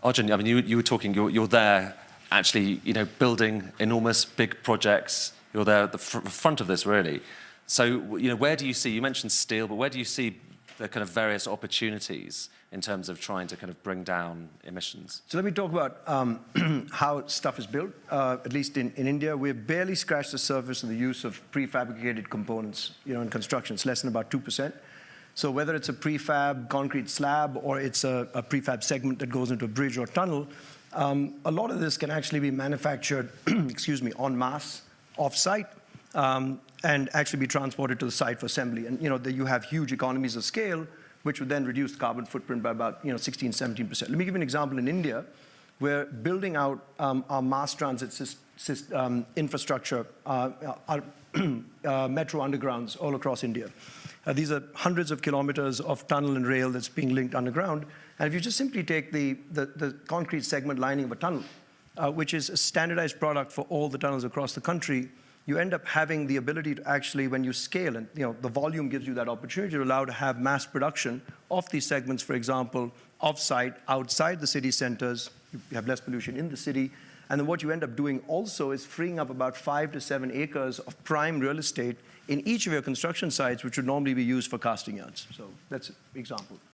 Arjun, I mean, you were talking, you're there actually, building enormous big projects. You're there at the front of this, really. So, where do you see, you mentioned steel, but where do you see the kind of various opportunities in terms of trying to kind of bring down emissions? So let me talk about how stuff is built. At least in India, we've barely scratched the surface of the use of prefabricated components, in construction. It's less than about 2%. So whether it's a prefab concrete slab or it's a prefab segment that goes into a bridge or tunnel, a lot of this can actually be manufactured, en masse, off-site, and actually be transported to the site for assembly. And you have huge economies of scale, which would then reduce the carbon footprint by about 16, 17%. Let me give you an example. In India, we're building out our mass transit infrastructure, metro undergrounds all across India. These are hundreds of kilometers of tunnel and rail that's being linked underground. And if you just simply take the concrete segment lining of a tunnel, which is a standardized product for all the tunnels across the country, you end up having the ability to actually, when you scale, and the volume gives you that opportunity to allow to have mass production of these segments, for example, off-site, outside the city centers. You have less pollution in the city. And then what you end up doing also is freeing up about 5 to 7 acres of prime real estate in each of your construction sites, which would normally be used for casting yards. So that's an example.